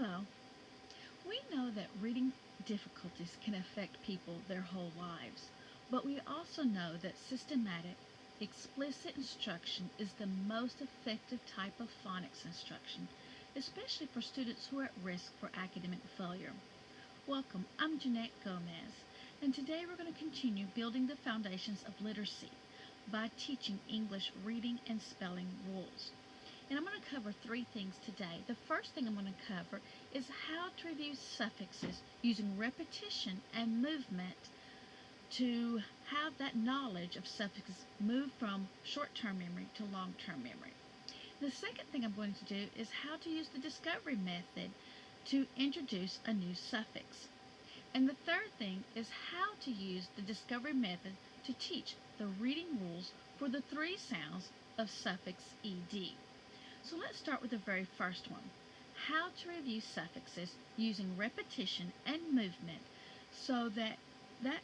Hello. We know that reading difficulties can affect people their whole lives, but we also know that systematic, explicit instruction is the most effective type of phonics instruction, especially for students who are at risk for academic failure. Welcome, I'm Jeanette Gomez, and today we're going to continue building the foundations of literacy by teaching English reading and spelling rules. And I'm going to cover three things today. The first thing I'm going to cover is how to review suffixes using repetition and movement to have that knowledge of suffixes move from short-term memory to long-term memory. The second thing I'm going to do is how to use the discovery method to introduce a new suffix. And the third thing is how to use the discovery method to teach the reading rules for the three sounds of suffix ed. So let's start with the very first one, how to review suffixes using repetition and movement so that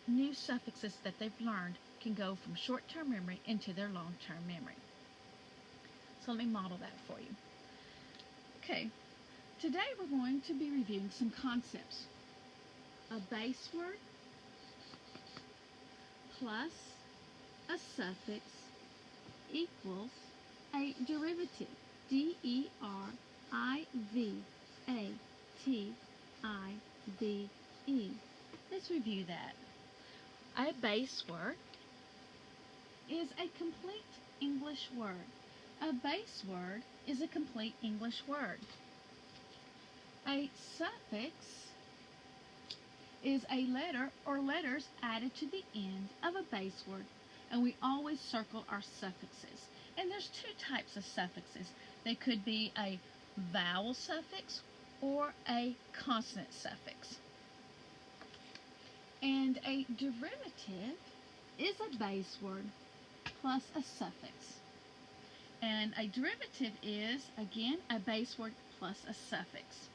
new suffixes that they've learned can go from short-term memory into their long-term memory. So let me model that for you. Okay, today we're going to be reviewing some concepts. A base word plus a suffix equals a derivative. D-E-R-I-V-A-T-I-V-E. Let's review that. A base word is a complete English word. A base word is a complete English word. A suffix is a letter or letters added to the end of a base word, and we always circle our suffixes. And there's two types of suffixes. They could be a vowel suffix or a consonant suffix. And a derivative is a base word plus a suffix. And a derivative is, again, a base word plus a suffix.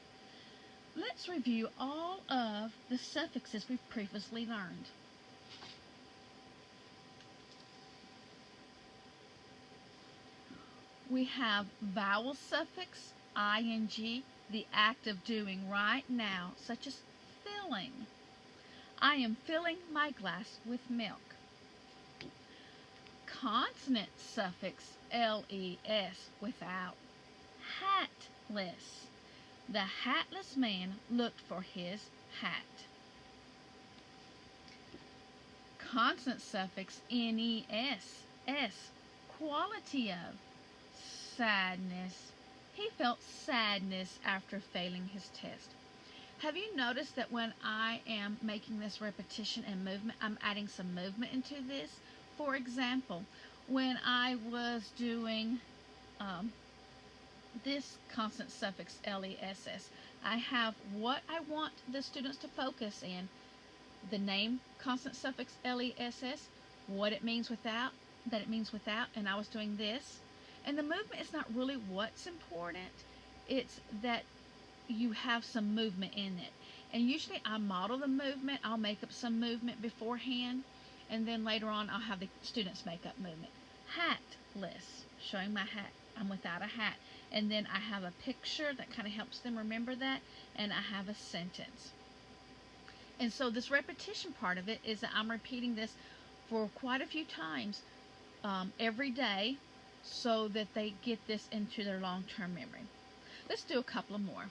Let's review all of the suffixes we've previously learned. We have vowel suffix, ing, the act of doing right now, such as filling. I am filling my glass with milk. Consonant suffix, les, without. Hatless. The hatless man looked for his hat. Consonant suffix, nes, quality of. Sadness. He felt sadness after failing his test. Have you noticed that when I am making this repetition and movement, I'm adding some movement into this? For example, when I was doing this consonant suffix less, I have what I want the students to focus in. The name consonant suffix less, what it means without, and I was doing this. And the movement is not really what's important. It's that you have some movement in it. And usually I model the movement. I'll make up some movement beforehand. And then later on I'll have the students make up movement. Hatless, showing my hat. I'm without a hat. And then I have a picture that kind of helps them remember that. And I have a sentence. And so this repetition part of it is that I'm repeating this for quite a few times every day, so that they get this into their long-term memory. Let's do a couple of more.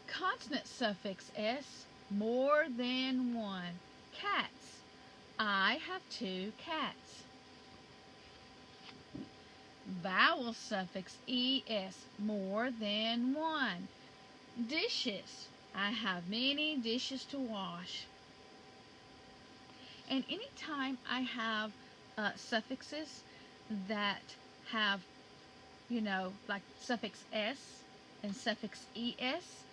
Consonant suffix s, more than one. Cats. I have two cats. Vowel suffix es, more than one. Dishes. I have many dishes to wash. And anytime I have suffixes that have, like suffix s and suffix es,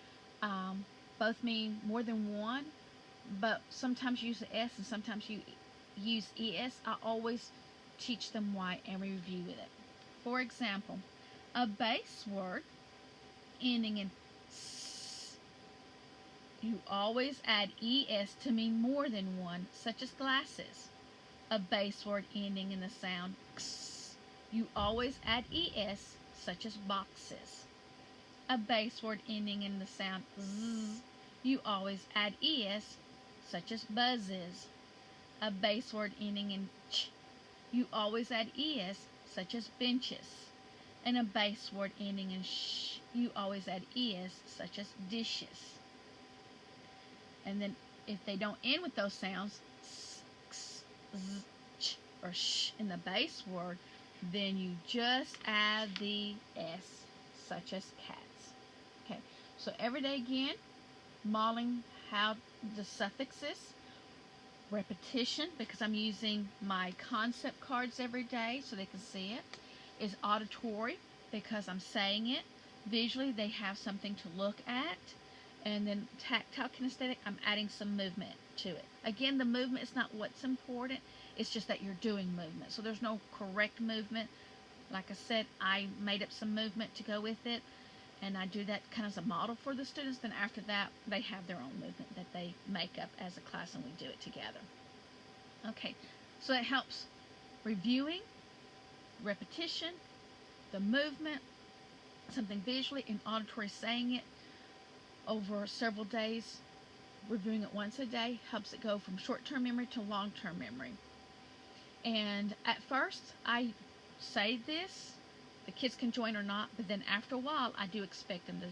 both mean more than one, but sometimes you use the s and sometimes you use es, I always teach them why and review it. For example, a base word ending in you always add es to mean more than one, such as glasses. A base word ending in the sound x, you always add es, such as boxes. A base word ending in the sound z, you always add es, such as buzzes. A base word ending in ch, you always add es, such as benches. And a base word ending in sh, you always add es, such as dishes. And then if they don't end with those sounds, s, x, z, ch, or sh in the base word, then you just add the s, such as cats. Okay, so every day again, modeling how the suffixes, repetition, because I'm using my concept cards every day so they can see it, is auditory, because I'm saying it. Visually, they have something to look at. And then tactile kinesthetic, I'm adding some movement to it. Again, the movement is not what's important. It's just that you're doing movement. So there's no correct movement. Like I said, I made up some movement to go with it. And I do that kind of as a model for the students. Then after that, they have their own movement that they make up as a class, and we do it together. Okay, so it helps reviewing, repetition, the movement, something visually and auditory, saying it over several days, reviewing it once a day, helps it go from short-term memory to long-term memory. And at first, I say this, the kids can join or not, but then after a while, I do expect them to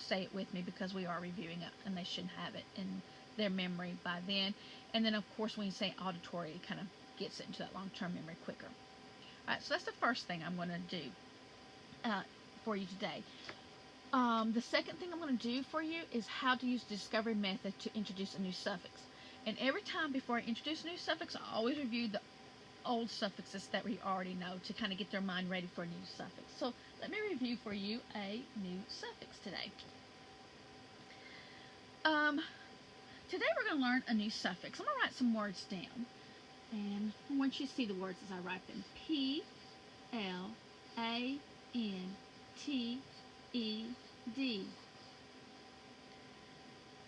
say it with me because we are reviewing it, and they should have it in their memory by then. And then, of course, when you say auditory, it kind of gets it into that long-term memory quicker. All right, so that's the first thing I'm going to do for you today. The second thing I'm going to do for you is how to use the discovery method to introduce a new suffix. And every time before I introduce a new suffix, I always review the old suffixes that we already know to kind of get their mind ready for a new suffix. So let me review for you a new suffix today. Today we're going to learn a new suffix. I'm going to write some words down. And I want you to see the words as I write them. P-L-A-N-T-E-D.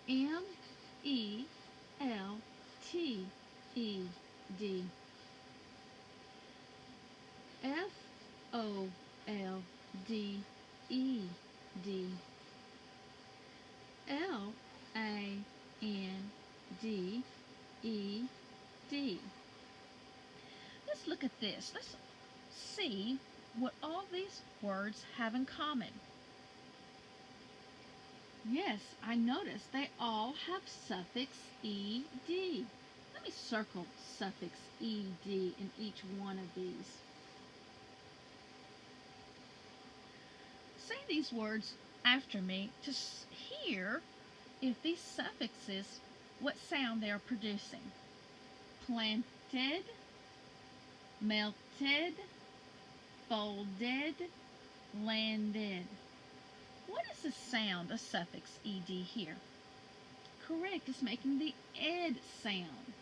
M-E-L-T-E-D. F-O-L-D-E-D. L-A-N-D-E-D. Let's look at this. Let's see what all these words have in common. Yes, I noticed they all have suffix ed. Let me circle suffix ed in each one of these. Say these words after me to hear if these suffixes, what sound they are producing. Planted, melted, folded, landed. What is the sound of suffix ed here? Correct, it's making the ed sound.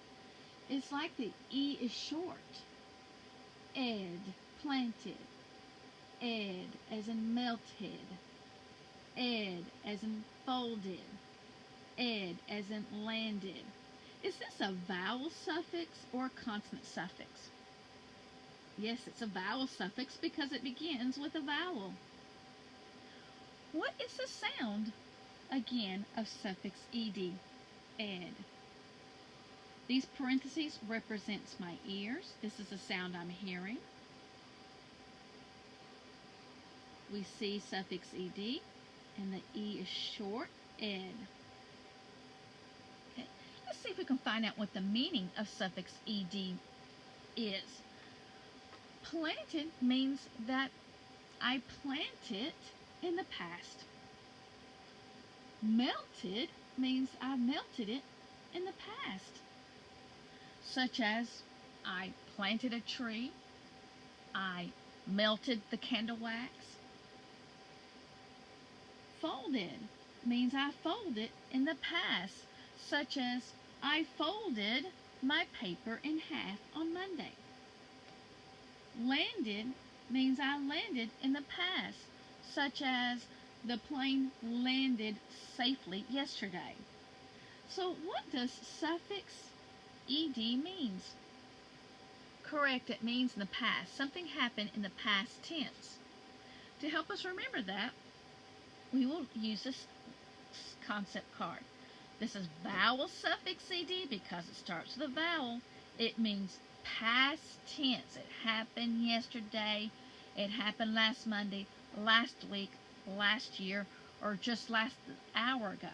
It's like the e is short. Ed, planted. Ed as in melted. Ed as in folded. Ed as in landed. Is this a vowel suffix or a consonant suffix? Yes, it's a vowel suffix because it begins with a vowel. What is the sound, again, of suffix ed? Ed. These parentheses represents my ears. This is the sound I'm hearing. We see suffix ed, and the e is short, ed. Okay, let's see if we can find out what the meaning of suffix ed is. Planted means that I planted in the past. Melted means I melted it in the past. Such as I planted a tree, I melted the candle wax. Folded means I folded in the past, such as I folded my paper in half on Monday. Landed means I landed in the past, such as the plane landed safely yesterday. So what does suffix ed means? Correct, it means in the past. Something happened in the past tense. to help us remember that, we will use this concept card. This is vowel suffix ed because it starts with a vowel. It means past tense. It happened yesterday. It happened last Monday, last week, last year, or just last hour ago.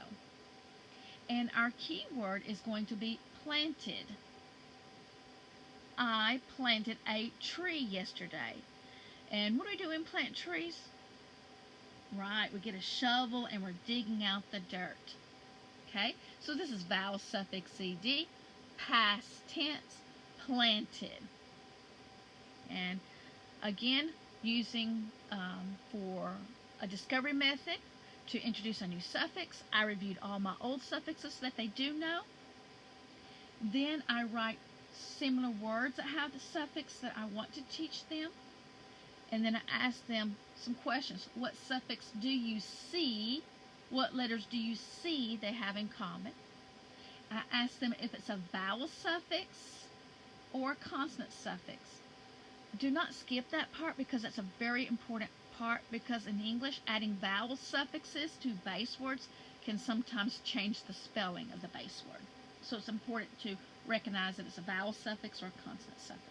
And our keyword is going to be planted. I planted a tree yesterday. And what do we do when plant trees? Right, we get a shovel and we're digging out the dirt. Okay, so this is vowel suffix ed, past tense, planted. And again, using for a discovery method to introduce a new suffix, I reviewed all my old suffixes so that they do know. Then I write similar words that have the suffix that I want to teach them. And then I ask them some questions. What suffix do you see? What letters do you see they have in common? I ask them if it's a vowel suffix or a consonant suffix. Do not skip that part because that's a very important part, because in English, adding vowel suffixes to base words can sometimes change the spelling of the base word. So it's important to recognize that it's a vowel suffix or a consonant suffix.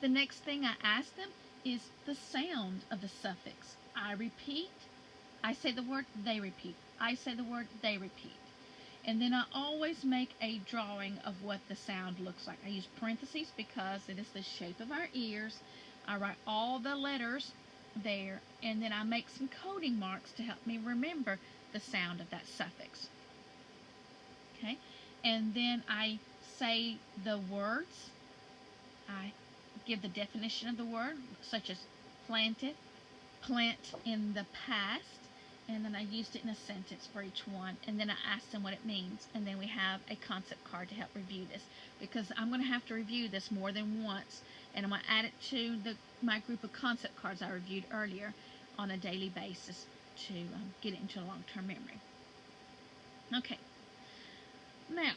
The next thing I ask them is the sound of the suffix. I repeat. I say the word, they repeat. I say the word, they repeat. And then I always make a drawing of what the sound looks like. I use parentheses because it is the shape of our ears. I write all the letters there, and then I make some coding marks to help me remember the sound of that suffix. Okay, and then I say the words. I give the definition of the word, such as planted, plant in the past, and then I used it in a sentence for each one, and then I asked them what it means, and then we have a concept card to help review this, because I'm going to have to review this more than once, and I'm going to add it to my group of concept cards I reviewed earlier on a daily basis to get it into a long-term memory. Okay, now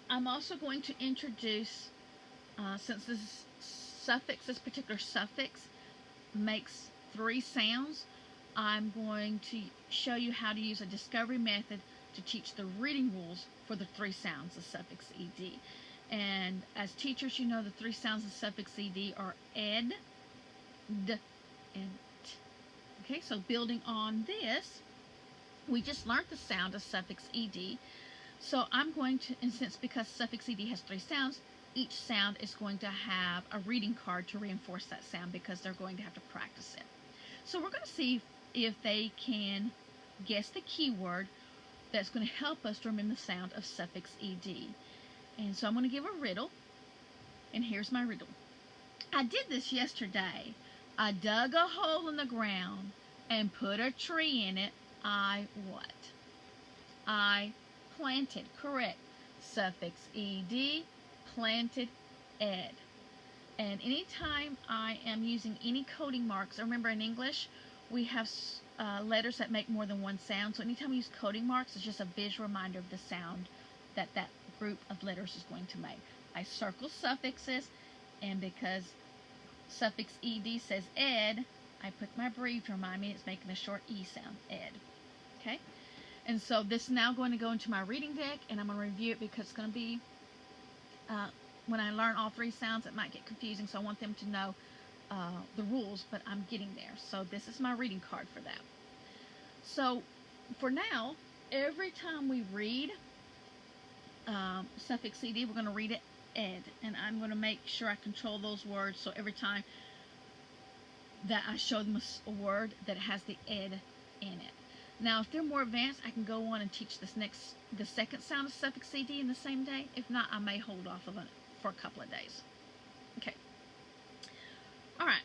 I'm also going to introduce, since this particular suffix makes 3 sounds, I'm going to show you how to use a discovery method to teach the reading rules for the 3 sounds of suffix ed. And as teachers, you know the 3 sounds of suffix ed are ed, d, and t. Okay, so building on this, we just learned the sound of suffix ed. So I'm going to, and since because suffix ed has 3 sounds, each sound is going to have a reading card to reinforce that sound because they're going to have to practice it. So we're going to see if they can guess the keyword that's going to help us to remember the sound of suffix ed. And so I'm going to give a riddle, and here's my riddle. I did this yesterday. I dug a hole in the ground and put a tree in it. I what? I planted. Correct. Suffix ed, planted, ed. And anytime I am using any coding marks, remember in English we have letters that make more than one sound. So anytime we use coding marks, it's just a visual reminder of the sound that that group of letters is going to make. I circle suffixes, and because suffix ed says ed, I put my brief to remind me it's making a short e sound, ed. Okay? And so this is now going to go into my reading deck, and I'm going to review it because it's going to be, when I learn all 3 sounds, it might get confusing, so I want them to know the rules, but I'm getting there. So this is my reading card for that. So for now, every time we read suffix ed, we're going to read it ed, and I'm going to make sure I control those words, so every time that I show them a word that has the ed in it. Now, if they're more advanced, I can go on and teach the second sound of suffix ed in the same day. If not, I may hold off of it for a couple of days. Okay. All right.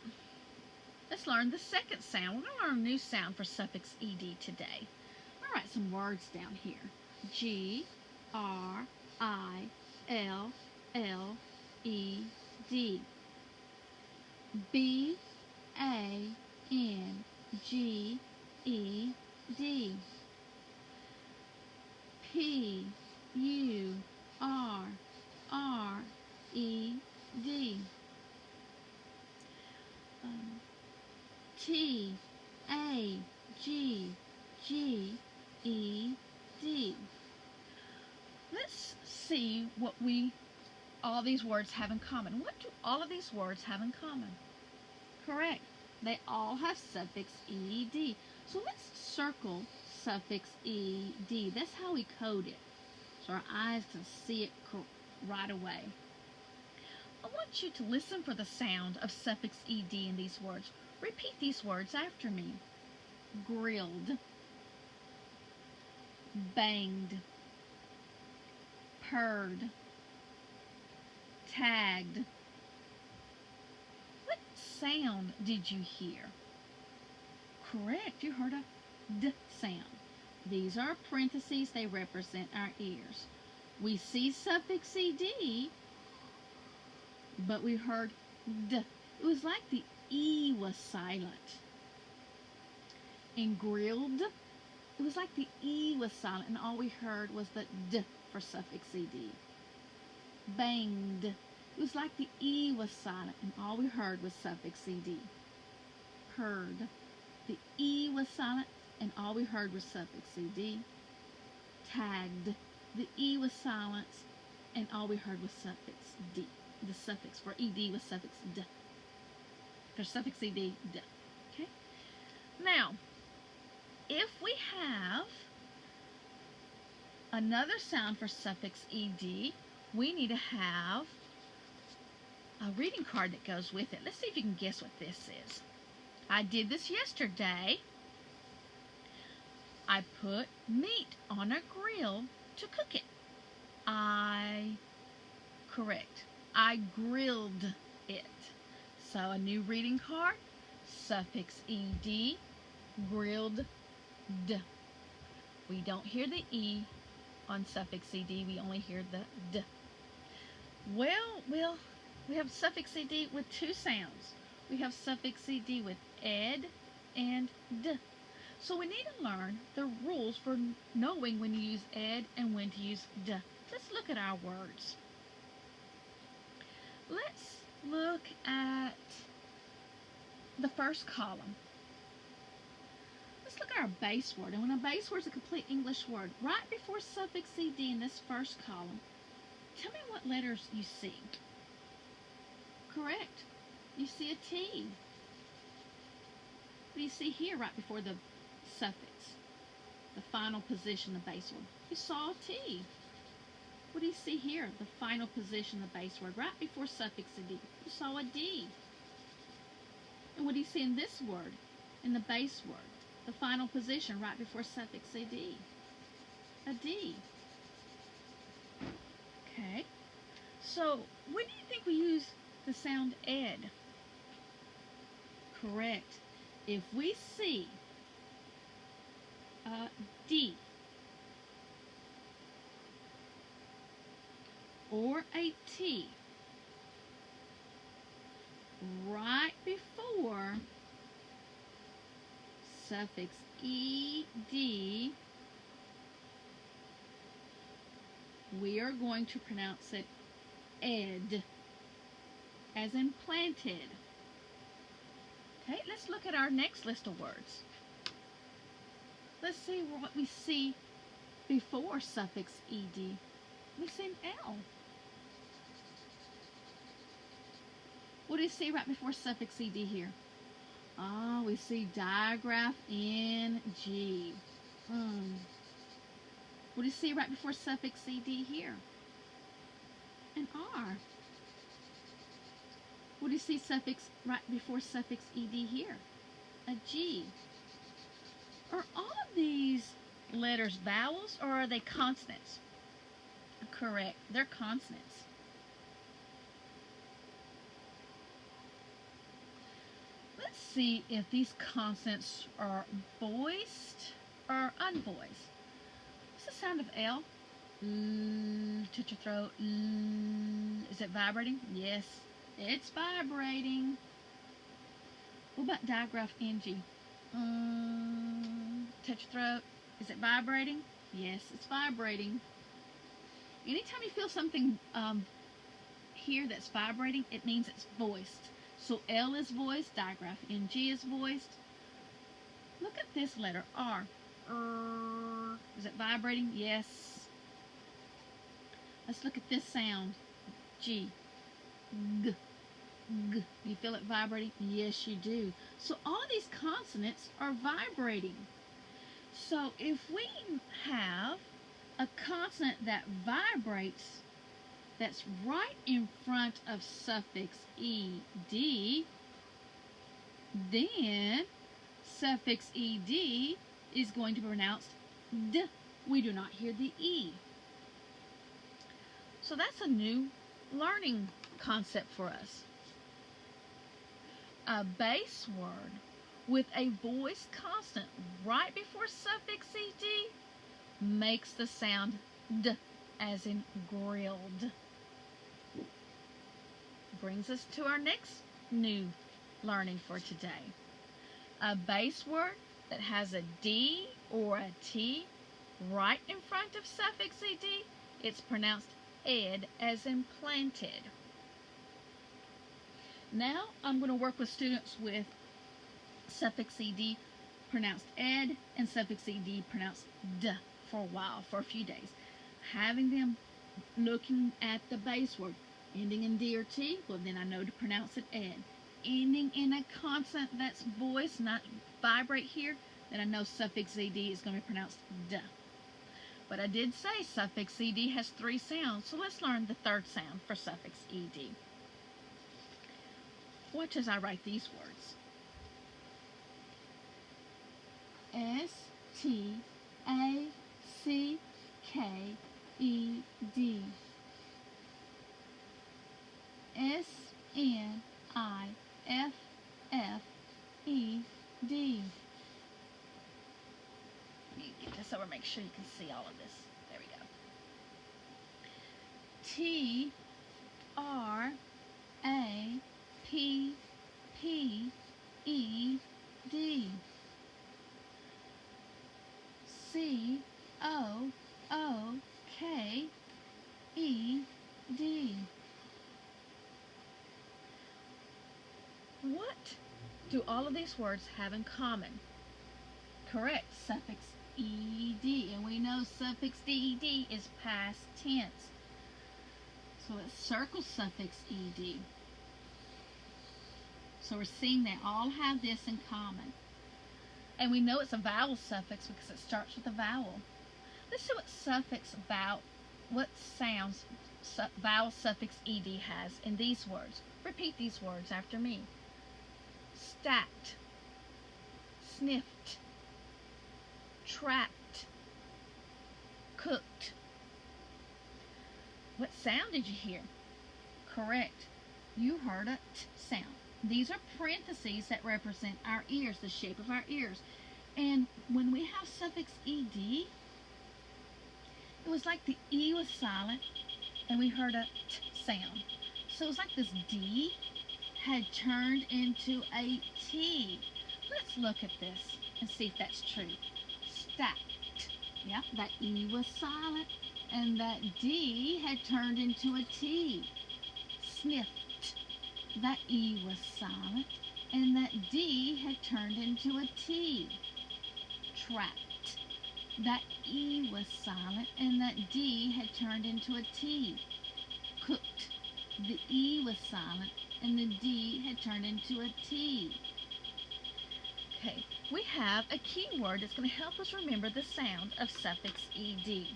Let's learn the second sound. We're going to learn a new sound for suffix ed today. I'm going to write some words down here. G, R, I, L, L, E, D. B, A, N, G, E, D. P, U, R, R, E, D. T, A, G, G, E, D. Let's see what all these words have in common. What do all of these words have in common? Correct. They all have suffix ed. So let's circle suffix ed. That's how we code it, so our eyes can see it right away. I want you to listen for the sound of suffix ed in these words. Repeat these words after me. Grilled, banged, purred, tagged. What sound did you hear? Correct, you heard a D sound. These are parentheses, they represent our ears. We see suffix ed, but we heard D. It was like the E was silent. In grilled, it was like the E was silent, and all we heard was the D for suffix ed. Banged, it was like the E was silent, and all we heard was suffix ed. Purred, the E was silent, and all we heard was suffix ed. Tagged, the E was silent, and all we heard was suffix D. The suffix for ed was suffix D. For suffix ed, D. Okay? Now, if we have another sound for suffix ed, we need to have a reading card that goes with it. Let's see if you can guess what this is. I did this yesterday. I put meat on a grill to cook it. Correct. I grilled it. So a new reading card, suffix ed, grilled d. We don't hear the E on suffix ed, we only hear the D. Well, we have suffix ed with two sounds. We have suffix ed with ed and d. So we need to learn the rules for knowing when to use ed and when to use d. Let's look at our words. Let's look at the first column. Let's look at our base word. And when a base word is a complete English word, right before suffix ed in this first column, tell me what letters you see. Correct. You see a T. What do you see here right before the suffix? The final position, the base word. You saw a T. What do you see here? The final position, the base word, right before suffix ed. You saw a D. And what do you see in this word, in the base word? The final position, right before suffix ed. A D. Okay. So, when do you think we use the sound ed? Correct. If we see a D or a T right before suffix ed, we are going to pronounce it ed, as in planted. Okay, let's look at our next list of words. Let's see what we see before suffix ed. We see an L. What do you see right before suffix ed here? Ah, we see digraph NG. What do you see right before suffix ed here? An R. What do you see right before suffix ed here? A G. Are all of these letters vowels or are they consonants? Correct. They're consonants. Let's see if these consonants are voiced or unvoiced. What's the sound of L? Touch your throat. Is it vibrating? Yes, it's vibrating. What about digraph NG? Touch your throat. Is it vibrating? Yes, it's vibrating. Anytime you feel something here that's vibrating, it means it's voiced. So L is voiced, digraph NG is voiced. Look at this letter, R. Is it vibrating? Yes. Let's look at this sound, G. G. G. Do you feel it vibrating? Yes, you do. So all of these consonants are vibrating. So if we have a consonant that vibrates, that's right in front of suffix ed, then suffix ed is going to be pronounced d. We do not hear the e. So that's a new learning concept for us. A base word with a voiced consonant right before suffix ed makes the sound d, as in grilled. Brings us to our next new learning for today. A base word that has a d or a t right in front of suffix ed, it's pronounced ed, as in planted. Now I'm going to work with students with suffix ed pronounced ed and suffix ed pronounced d for a while, for a few days. Having them looking at the base word, ending in d or t, well then I know to pronounce it ed. Ending in a consonant that's voiced, not vibrate here, then I know suffix ed is going to be pronounced d. But I did say suffix ed has 3 sounds, so let's learn the third sound for suffix ed. Watch as I write these words. S-T-A-C-K-E-D. S-N-I-F-F-E-D. Let me get this over, make sure you can see all of this. There we go. T-R-A-P-P-E-D. C-O-O-K-E-D. What do all of these words have in common? Correct, suffix ed, and we know suffix ded is past tense. So let's circle suffix ed. So we're seeing they all have this in common. And we know it's a vowel suffix because it starts with a vowel. Let's see what sounds vowel suffix ed has in these words. Repeat these words after me. Stacked, sniffed, trapped, cooked. What sound did you hear? Correct. You heard a t sound. These are parentheses that represent our ears, the shape of our ears. And when we have suffix ed, it was like the e was silent and we heard a t sound. So it was like this d had turned into a t. Let's look at this and see if that's true. Stacked. Yeah, that e was silent and that d had turned into a t. Sniffed. That e was silent and that d had turned into a t. Trapped. That e was silent and that d had turned into a t. Cooked. The e was silent and the d had turned into a t. Okay, we have a keyword that's going to help us remember the sound of suffix ed.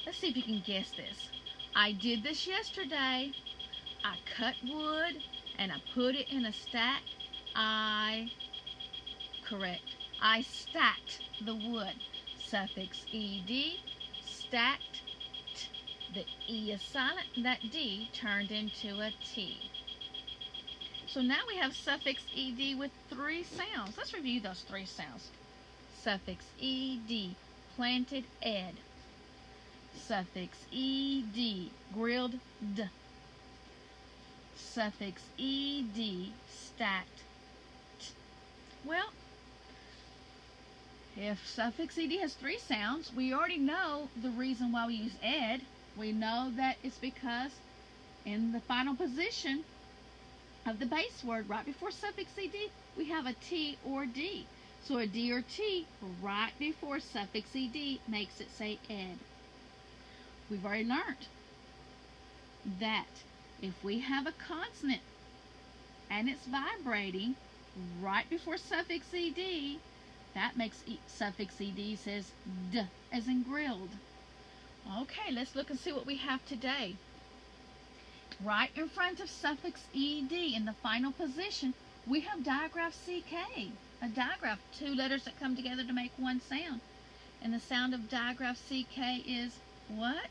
Let's see if you can guess this. I did this yesterday. I cut wood and I put it in a stack. Correct. I stacked the wood. Suffix ed, stacked. The e is silent. That d turned into a t. So now we have suffix ed with 3 sounds. Let's review those 3 sounds. Suffix ed, planted ed. Suffix ed, grilled d. Suffix ed, stacked t. Well, if suffix ed has 3 sounds, we already know the reason why we use ed. We know that it's because in the final position, of the base word, right before suffix ed, we have a T or D. So a D or T right before suffix ed makes it say ed. We've already learned that if we have a consonant and it's vibrating right before suffix ed, that makes suffix ed says d, as in grilled. Okay, let's look and see what we have today. Right in front of suffix ed in the final position, we have digraph ck. A digraph, two letters that come together to make one sound. And the sound of digraph ck is what?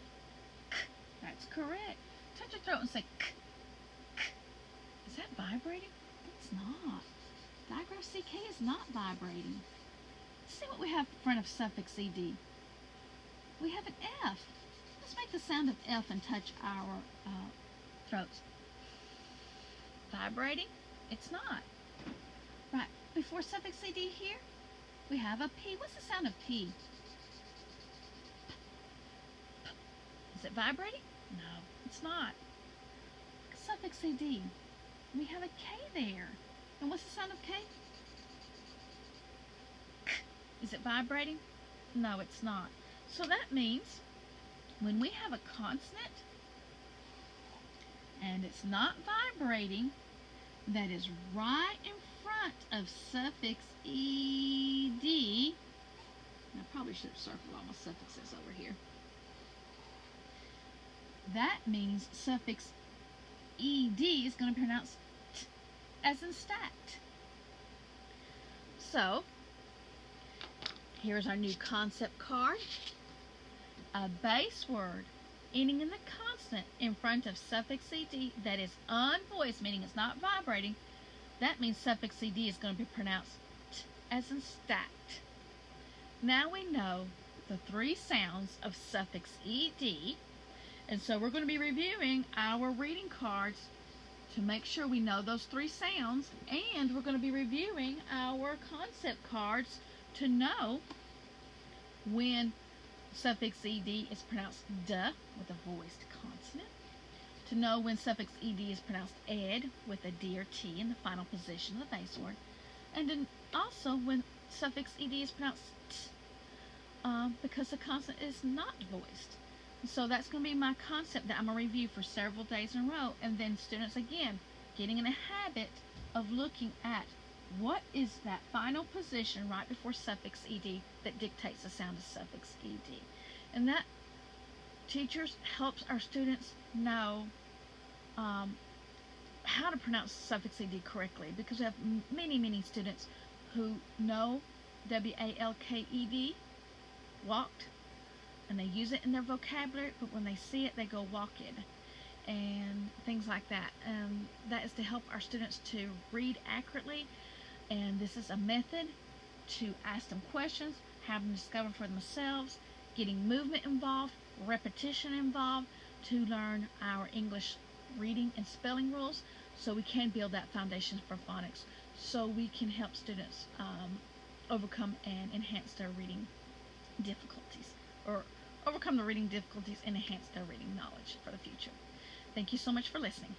K. That's correct. Touch your throat and say k. K. Is that vibrating? It's not. Digraph ck is not vibrating. Let's see what we have in front of suffix ed. We have an F. Let's make the sound of F and touch our throats. Vibrating? It's not. Right, before suffix ed here, we have a P. What's the sound of P? Is it vibrating? No, it's not. Suffix ed. We have a K there. And what's the sound of K? Is it vibrating? No, it's not. So that means when we have a consonant and it's not vibrating, that is right in front of suffix ed. I probably should have circled all my suffixes over here. That means suffix ed is going to be pronounced t, as in stacked. So here's our new concept card. A base word ending in the consonant in front of suffix ed that is unvoiced, meaning it's not vibrating, that means suffix ed is going to be pronounced t, as in stacked. Now we know the three sounds of suffix ed, and so we're going to be reviewing our reading cards to make sure we know those three sounds, and we're going to be reviewing our concept cards to know when suffix ed is pronounced duh with a voiced consonant, to know when suffix ed is pronounced ed with a d or t in the final position of the base word, and then also when suffix ed is pronounced t, because the consonant is not voiced. So that's going to be my concept that I'm going to review for several days in a row, and then students again getting in a habit of looking at what is that final position right before suffix ed that dictates the sound of suffix ed. And that, teachers, helps our students know how to pronounce suffix ed correctly, because we have many students who know walked, walked, and they use it in their vocabulary, but when they see it, they go walk it, and things like that. That is to help our students to read accurately, and this is a method to ask them questions, have them discover for themselves, getting movement involved, repetition involved, to learn our English reading and spelling rules, so we can build that foundation for phonics, so we can help students overcome and enhance their reading difficulties, or overcome the reading difficulties and enhance their reading knowledge for the future. Thank you so much for listening.